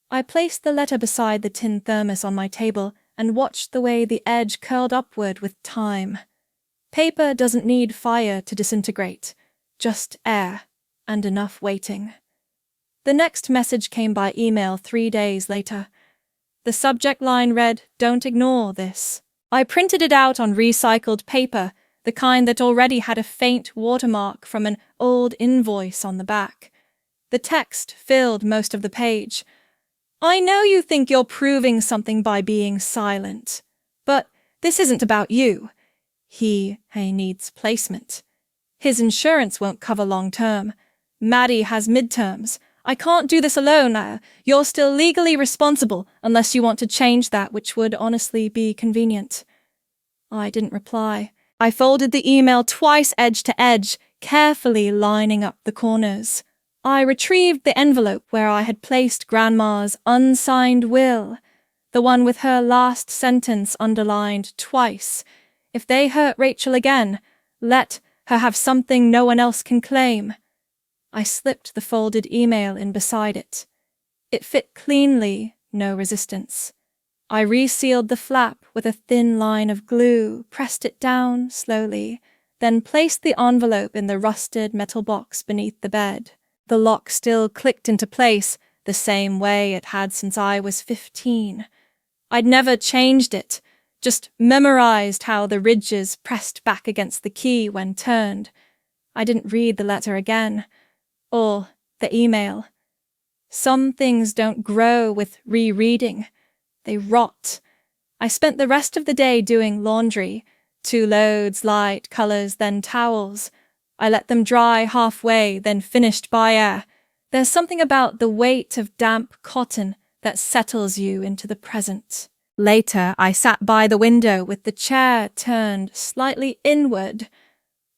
I placed the letter beside the tin thermos on my table and watched the way the edge curled upward with time. Paper doesn't need fire to disintegrate, just air and enough waiting. The next message came by email 3 days later. The subject line read, "Don't ignore this." I printed it out on recycled paper, the kind that already had a faint watermark from an old invoice on the back. The text filled most of the page. "I know you think you're proving something by being silent, but this isn't about you. He needs placement. His insurance won't cover long term. Maddie has midterms. I can't do this alone. You're still legally responsible unless you want to change that, which would honestly be convenient." I didn't reply. I folded the email twice edge to edge, carefully lining up the corners. I retrieved the envelope where I had placed Grandma's unsigned will, the one with her last sentence underlined twice. If they hurt Rachel again, let her have something no one else can claim. I slipped the folded email in beside it. It fit cleanly, no resistance. I resealed the flap with a thin line of glue, pressed it down slowly, then placed the envelope in the rusted metal box beneath the bed. The lock still clicked into place, the same way it had since I was 15. I'd never changed it, just memorized how the ridges pressed back against the key when turned. I didn't read the letter again, or the email. Some things don't grow with rereading. They rot. I spent the rest of the day doing laundry, 2 loads, light, colors, then towels. I let them dry halfway, then finished by air. There's something about the weight of damp cotton that settles you into the present. Later, I sat by the window with the chair turned slightly inward.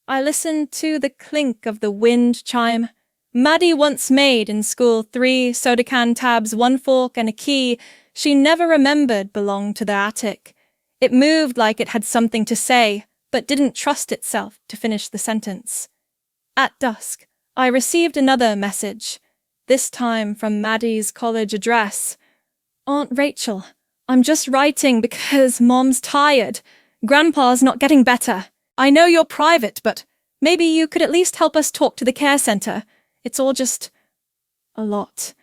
I listened to the clink of the wind chime. Maddie once made in school 3 soda can tabs, 1 fork and a key she never remembered belonged to the attic. It moved like it had something to say, but didn't trust itself to finish the sentence. At dusk, I received another message, this time from Maddie's college address. "Aunt Rachel, I'm just writing because Mom's tired. Grandpa's not getting better. I know you're private, but maybe you could at least help us talk to the care center. It's all just a lot."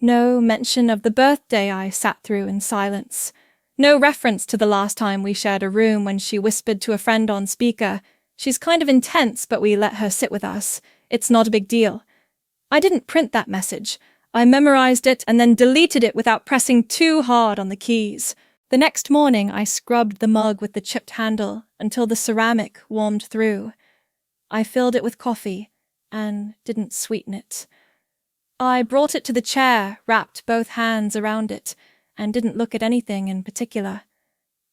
No mention of the birthday I sat through in silence. No reference to the last time we shared a room when she whispered to a friend on speaker, "She's kind of intense, but we let her sit with us. It's not a big deal." I didn't print that message. I memorized it and then deleted it without pressing too hard on the keys. The next morning, I scrubbed the mug with the chipped handle until the ceramic warmed through. I filled it with coffee and didn't sweeten it. I brought it to the chair, wrapped both hands around it, and didn't look at anything in particular.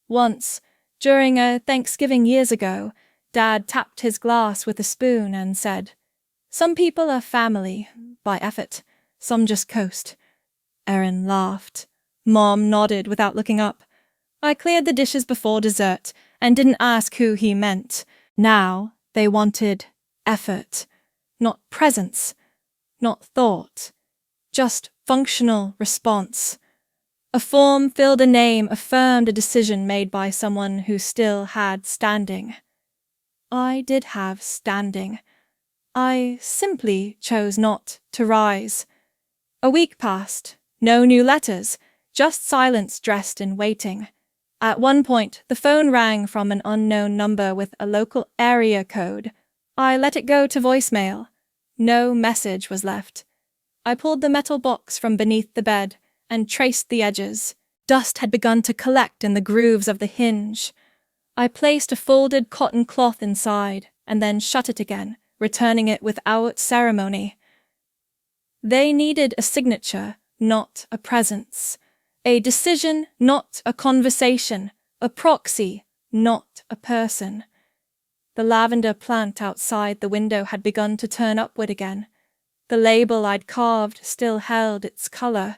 Once, during a Thanksgiving years ago, Dad tapped his glass with a spoon and said, "Some people are family, by effort. Some just coast." Erin laughed. Mom nodded without looking up. I cleared the dishes before dessert and didn't ask who he meant. Now they wanted effort, not presence, not thought, just functional response. A form filled a name, affirmed a decision made by someone who still had standing. I did have standing. I simply chose not to rise. A week passed, no new letters, just silence dressed in waiting. At one point, the phone rang from an unknown number with a local area code. I let it go to voicemail. No message was left. I pulled the metal box from beneath the bed and traced the edges. Dust had begun to collect in the grooves of the hinge. I placed a folded cotton cloth inside and then shut it again, returning it without ceremony. They needed a signature, not a presence. A decision, not a conversation. A proxy, not a person. The lavender plant outside the window had begun to turn upward again. The label I'd carved still held its colour.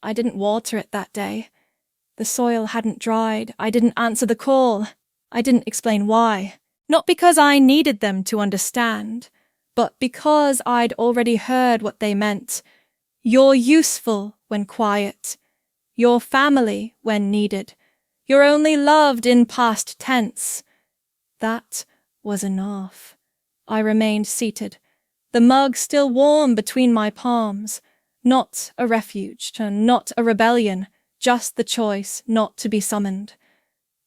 I didn't water it that day. The soil hadn't dried. I didn't answer the call. I didn't explain why. Not because I needed them to understand, but because I'd already heard what they meant. You're useful when quiet. You're family when needed. You're only loved in past tense. That was enough. I remained seated, the mug still warm between my palms. Not a refuge, not a rebellion, just the choice not to be summoned.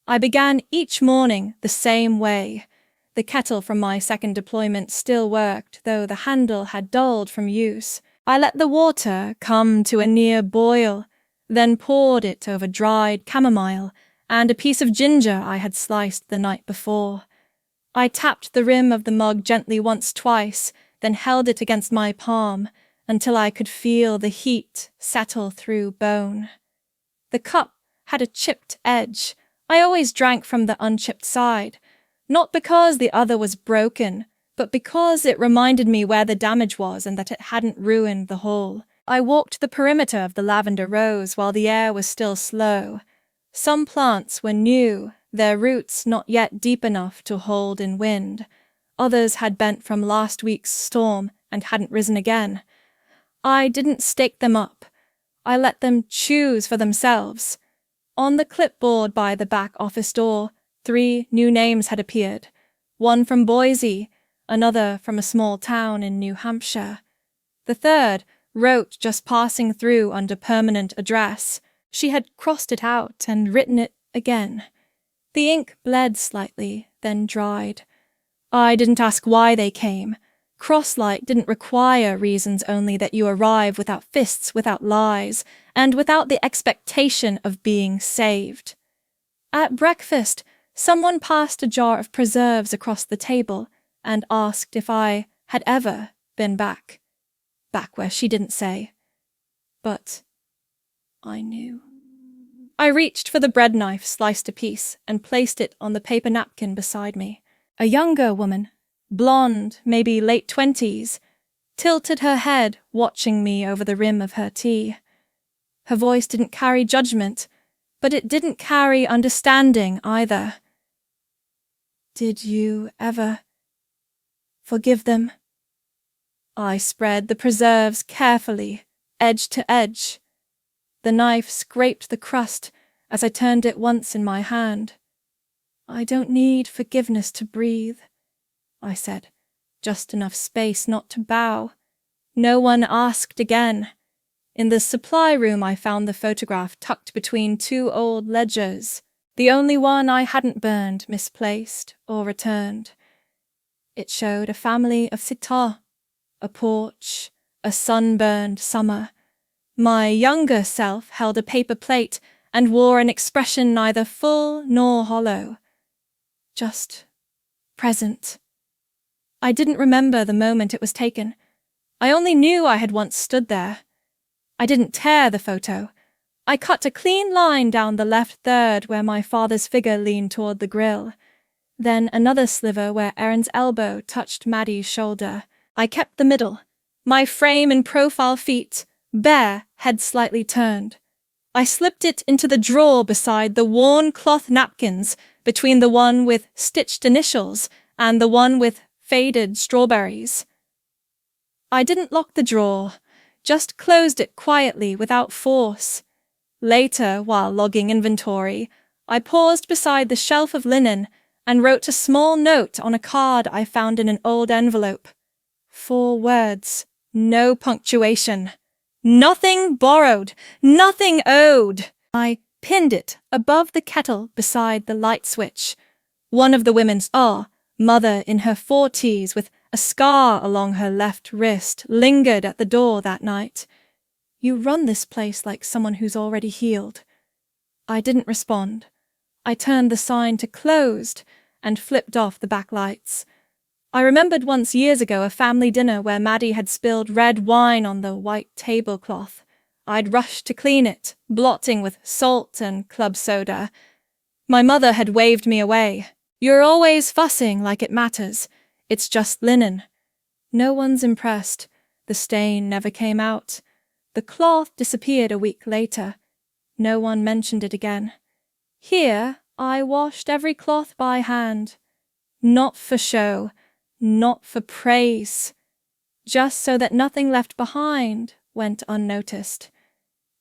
I began each morning the same way. The kettle from my second deployment still worked, though the handle had dulled from use. I let the water come to a near boil, then poured it over dried chamomile and a piece of ginger I had sliced the night before. I tapped the rim of the mug gently once-twice, then held it against my palm until I could feel the heat settle through bone. The cup had a chipped edge. I always drank from the unchipped side, not because the other was broken, but because it reminded me where the damage was and that it hadn't ruined the whole. I walked the perimeter of the lavender rose while the air was still slow. Some plants were new, their roots not yet deep enough to hold in wind. Others had bent from last week's storm and hadn't risen again. I didn't stake them up. I let them choose for themselves. On the clipboard by the back office door, 3 new names had appeared. One from Boise, another from a small town in New Hampshire. The third wrote just passing through under permanent address. She had crossed it out and written it again. The ink bled slightly, then dried. I didn't ask why they came. Crosslight didn't require reasons only that you arrive without fists, without lies, and without the expectation of being saved. At breakfast, someone passed a jar of preserves across the table and asked if I had ever been back. Back where she didn't say. But I knew. I reached for the bread knife, sliced a piece, and placed it on the paper napkin beside me. A younger woman, blonde, maybe late 20s, tilted her head, watching me over the rim of her tea. Her voice didn't carry judgment, but it didn't carry understanding either. Did you ever forgive them? I spread the preserves carefully, edge to edge. The knife scraped the crust as I turned it once in my hand. I don't need forgiveness to breathe, I said, just enough space not to bow. No one asked again. In the supply room I found the photograph tucked between 2 old ledgers, the only one I hadn't burned, misplaced, or returned. It showed a family of sitar, a porch, a sunburned summer. My younger self held a paper plate and wore an expression neither full nor hollow. Just present. I didn't remember the moment it was taken. I only knew I had once stood there. I didn't tear the photo. I cut a clean line down the left third where my father's figure leaned toward the grill. Then another sliver where Erin's elbow touched Maddie's shoulder. I kept the middle, my frame in profile feet, bare, head slightly turned. I slipped it into the drawer beside the worn cloth napkins between the one with stitched initials and the one with faded strawberries. I didn't lock the drawer, just closed it quietly without force. Later, while logging inventory, I paused beside the shelf of linen and wrote a small note on a card I found in an old envelope. 4 words, no punctuation. Nothing borrowed, nothing owed. I pinned it above the kettle beside the light switch. One of the women's mother in her 40s with a scar along her left wrist, lingered at the door that night. You run this place like someone who's already healed. I didn't respond. I turned the sign to closed and flipped off the backlights. I remembered once years ago a family dinner where Maddie had spilled red wine on the white tablecloth. I'd rushed to clean it, blotting with salt and club soda. My mother had waved me away. "You're always fussing like it matters. It's just linen." No one's impressed. The stain never came out. The cloth disappeared a week later. No one mentioned it again. Here, I washed every cloth by hand. Not for show, not for praise. Just so that nothing left behind went unnoticed.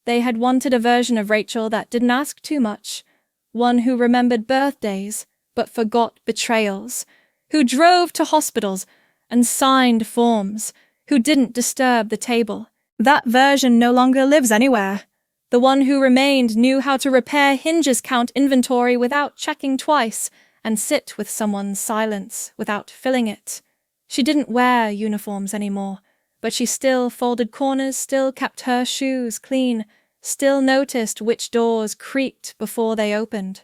They had wanted a version of Rachel that didn't ask too much. One who remembered birthdays, but forgot betrayals. Who drove to hospitals and signed forms. Who didn't disturb the table. That version no longer lives anywhere. The one who remained knew how to repair hinges, count inventory without checking twice, and sit with someone's silence without filling it. She didn't wear uniforms anymore, but she still folded corners, still kept her shoes clean, still noticed which doors creaked before they opened.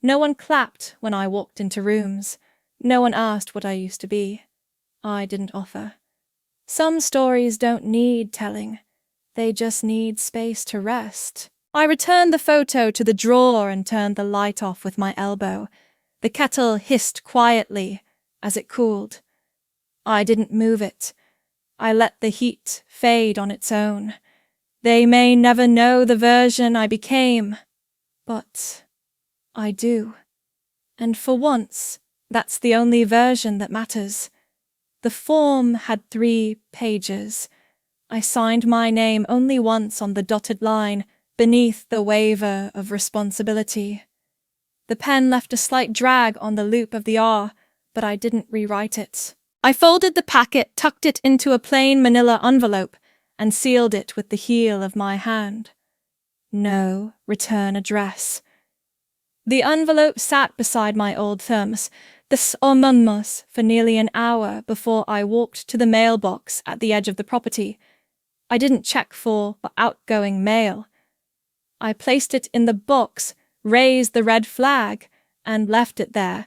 No one clapped when I walked into rooms. No one asked what I used to be. I didn't offer. Some stories don't need telling. They just need space to rest. I returned the photo to the drawer and turned the light off with my elbow. The kettle hissed quietly as it cooled. I didn't move it. I let the heat fade on its own. They may never know the version I became, but I do. And for once, that's the only version that matters. The form had 3 pages. I signed my name only once on the dotted line, beneath the waiver of responsibility. The pen left a slight drag on the loop of the R, but I didn't rewrite it. I folded the packet, tucked it into a plain manila envelope, and sealed it with the heel of my hand. No return address. The envelope sat beside my old thermos, this anonymous, for nearly an hour before I walked to the mailbox at the edge of the property. I didn't check for outgoing mail. I placed it in the box, raised the red flag, and left it there.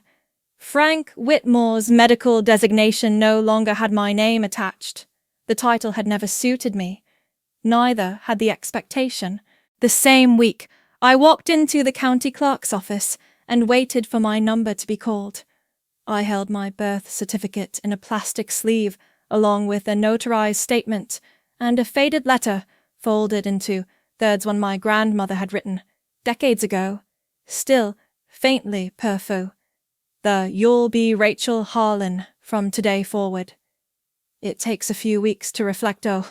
Frank Whitmore's medical designation no longer had my name attached. The title had never suited me. Neither had the expectation. The same week, I walked into the county clerk's office and waited for my number to be called. I held my birth certificate in a plastic sleeve, along with a notarized statement and a faded letter folded into thirds one my grandmother had written decades ago, still faintly perfo. The "You'll be Rachel Harlan from today forward." It takes a few weeks to reflect, oh.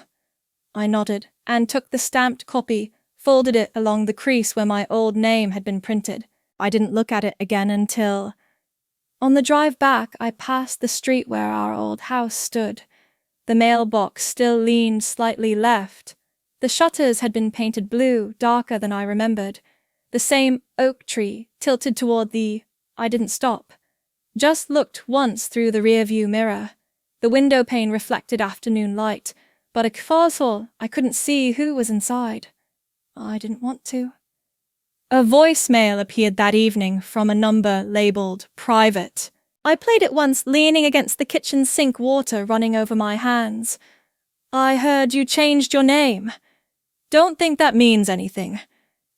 I nodded and took the stamped copy, folded it along the crease where my old name had been printed. I didn't look at it again until... On the drive back, I passed the street where our old house stood. The mailbox still leaned slightly left. The shutters had been painted blue, darker than I remembered. The same oak tree tilted toward the... I didn't stop. Just looked once through the rearview mirror. The window pane reflected afternoon light, but a kvarsol, I couldn't see who was inside. I didn't want to. A voicemail appeared that evening from a number labeled private. I played it once, leaning against the kitchen sink, water running over my hands. "I heard you changed your name. Don't think that means anything.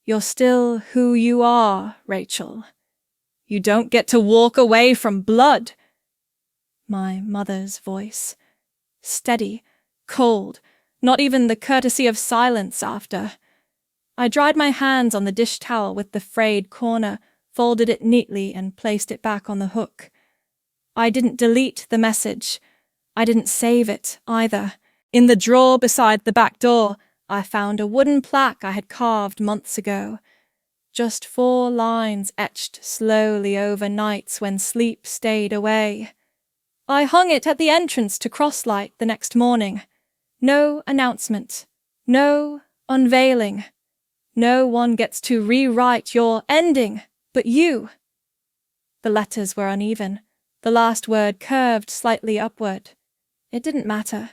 You're still who you are, Rachel. You don't get to walk away from blood." My mother's voice. Steady, cold, not even the courtesy of silence after. I dried my hands on the dish towel with the frayed corner, folded it neatly and placed it back on the hook. I didn't delete the message. I didn't save it, either. In the drawer beside the back door, I found a wooden plaque I had carved months ago. Just 4 lines etched slowly over nights when sleep stayed away. I hung it at the entrance to Crosslight the next morning. No announcement. No unveiling. No one gets to rewrite your ending, but you. The letters were uneven. The last word curved slightly upward. It didn't matter.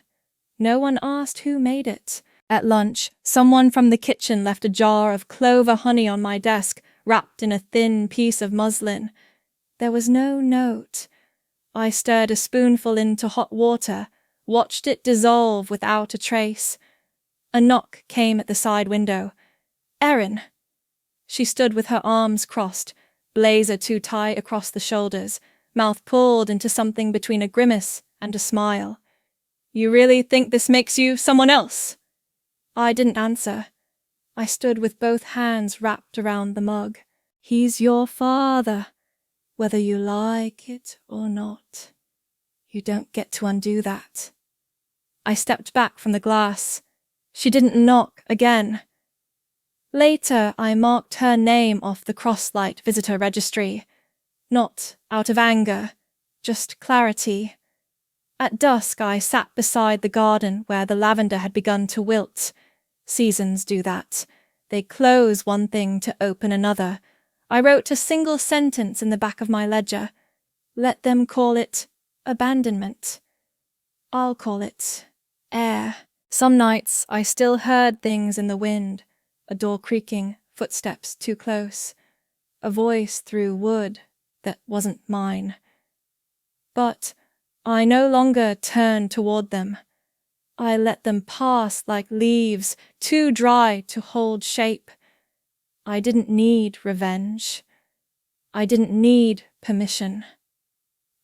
No one asked who made it. At lunch, someone from the kitchen left a jar of clover honey on my desk, wrapped in a thin piece of muslin. There was no note. I stirred a spoonful into hot water, watched it dissolve without a trace. A knock came at the side window. Erin. She stood with her arms crossed, blazer too tight across the shoulders, mouth pulled into something between a grimace and a smile. You really think this makes you someone else? I didn't answer. I stood with both hands wrapped around the mug. He's your father, whether you like it or not. You don't get to undo that. I stepped back from the glass. She didn't knock again. Later, I marked her name off the Crosslight visitor registry. Not out of anger, just clarity. At dusk, I sat beside the garden where the lavender had begun to wilt. Seasons do that. They close one thing to open another. I wrote a single sentence in the back of my ledger. Let them call it abandonment. I'll call it air. Some nights I still heard things in the wind, a door creaking, footsteps too close, a voice through wood that wasn't mine. But I no longer turned toward them. I let them pass like leaves, too dry to hold shape. I didn't need revenge. I didn't need permission.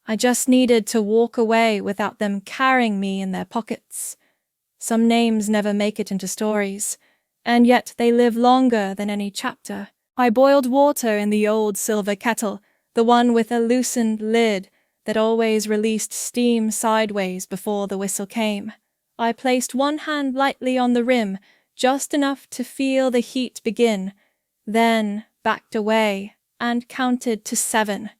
I just needed to walk away without them carrying me in their pockets. Some names never make it into stories, and yet they live longer than any chapter. I boiled water in the old silver kettle, the one with a loosened lid that always released steam sideways before the whistle came. I placed one hand lightly on the rim, just enough to feel the heat begin, then backed away and counted to 7.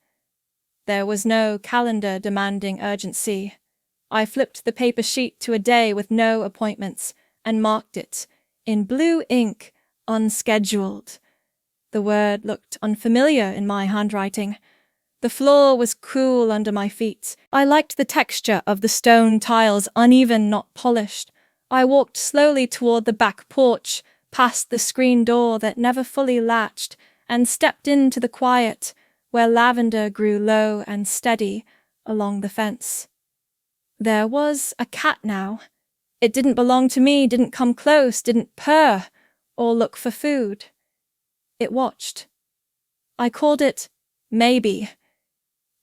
There was no calendar demanding urgency. I flipped the paper sheet to a day with no appointments and marked it, in blue ink, unscheduled. The word looked unfamiliar in my handwriting. The floor was cool under my feet. I liked the texture of the stone tiles, uneven, not polished. I walked slowly toward the back porch, past the screen door that never fully latched, and stepped into the quiet, where lavender grew low and steady along the fence. There was a cat now. It didn't belong to me, didn't come close, didn't purr or look for food. It watched. I called it maybe,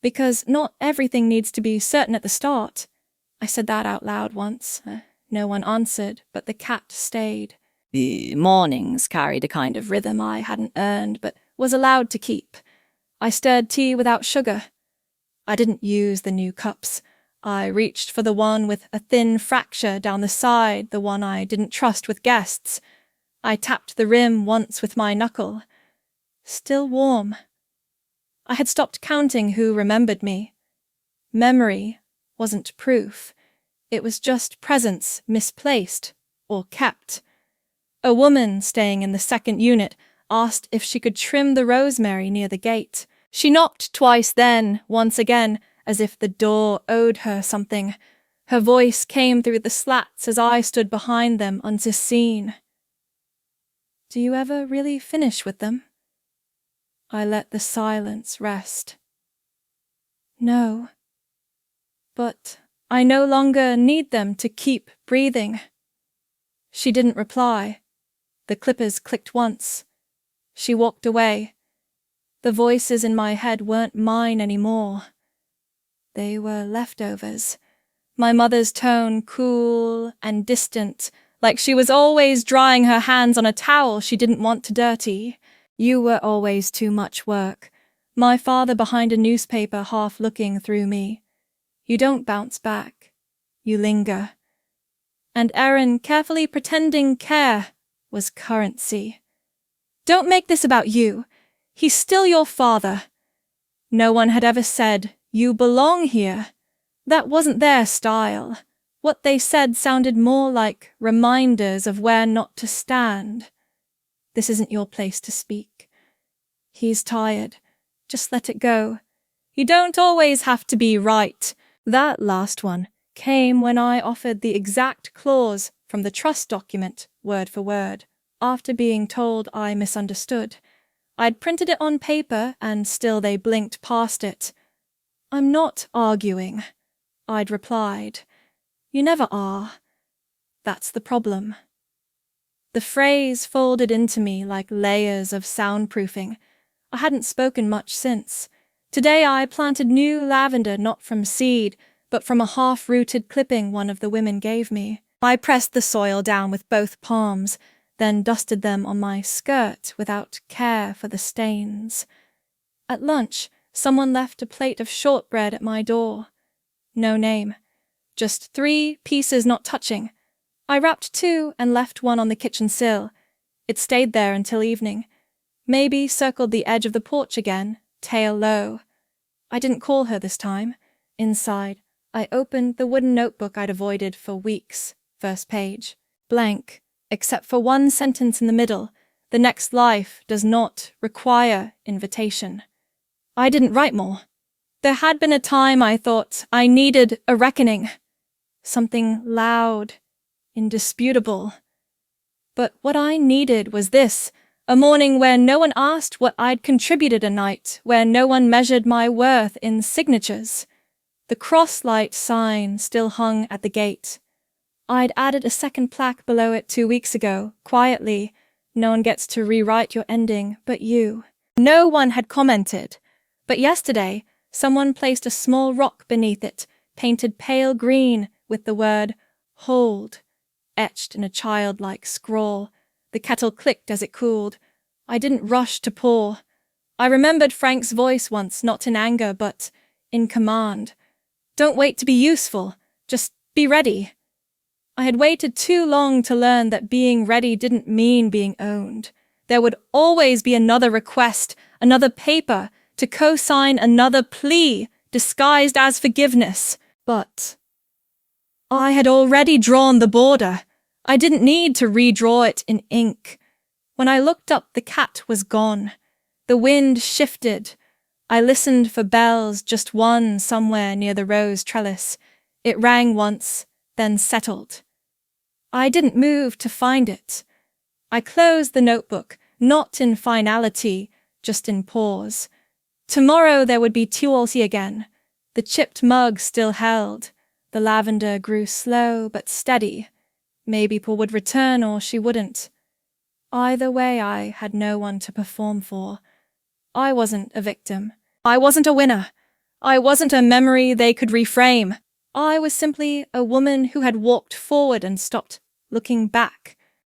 because not everything needs to be certain at the start. I said that out loud once. No one answered, but the cat stayed. The mornings carried a kind of rhythm I hadn't earned, but was allowed to keep. I stirred tea without sugar. I didn't use the new cups. I reached for the one with a thin fracture down the side, the one I didn't trust with guests. I tapped the rim once with my knuckle. Still warm. I had stopped counting who remembered me. Memory wasn't proof. It was just presence misplaced or kept. A woman staying in the second unit asked if she could trim the rosemary near the gate. She knocked twice then, once again, as if the door owed her something. Her voice came through the slats as I stood behind them unseen. Do you ever really finish with them? I let the silence rest. No. But I no longer need them to keep breathing. She didn't reply. The clippers clicked once. She walked away. The voices in my head weren't mine anymore. They were leftovers. My mother's tone cool and distant, like she was always drying her hands on a towel she didn't want to dirty. You were always too much work. My father behind a newspaper half looking through me. You don't bounce back. You linger. And Erin carefully pretending care was currency. Don't make this about you. He's still your father. No one had ever said, you belong here. That wasn't their style. What they said sounded more like reminders of where not to stand. This isn't your place to speak. He's tired. Just let it go. You don't always have to be right. That last one came when I offered the exact clause from the trust document, word for word, after being told I misunderstood. I'd printed it on paper and still they blinked past it. I'm not arguing, I'd replied. You never are. That's the problem. The phrase folded into me like layers of soundproofing. I hadn't spoken much since. Today I planted new lavender not from seed, but from a half-rooted clipping one of the women gave me. I pressed the soil down with both palms, then dusted them on my skirt without care for the stains. At lunch, someone left a plate of shortbread at my door. No name. Just 3 pieces not touching. I wrapped 2 and left one on the kitchen sill. It stayed there until evening. Maybe circled the edge of the porch again, tail low. I didn't call her this time. Inside, I opened the wooden notebook I'd avoided for weeks. First page. Blank, except for one sentence in the middle. The next life does not require invitation. I didn't write more. There had been a time I thought I needed a reckoning. Something loud, indisputable. But what I needed was this, a morning where no one asked what I'd contributed a night, where no one measured my worth in signatures. The cross-light sign still hung at the gate. I'd added a second plaque below it 2 weeks ago, quietly. No one gets to rewrite your ending but you. No one had commented. But yesterday, someone placed a small rock beneath it, painted pale green with the word "Hold," etched in a childlike scrawl. The kettle clicked as it cooled. I didn't rush to pour. I remembered Frank's voice once, not in anger, but in command. Don't wait to be useful, just be ready. I had waited too long to learn that being ready didn't mean being owned. There would always be another request, another paper, to co-sign another plea, disguised as forgiveness. But I had already drawn the border. I didn't need to redraw it in ink. When I looked up, the cat was gone. The wind shifted. I listened for bells, just one somewhere near the rose trellis. It rang once, then settled. I didn't move to find it. I closed the notebook, not in finality, just in pause. Tomorrow there would be tuality again. The chipped mug still held. The lavender grew slow but steady. Maybe Paul would return or she wouldn't. Either way, I had no one to perform for. I wasn't a victim. I wasn't a winner. I wasn't a memory they could reframe. I was simply a woman who had walked forward and stopped looking back.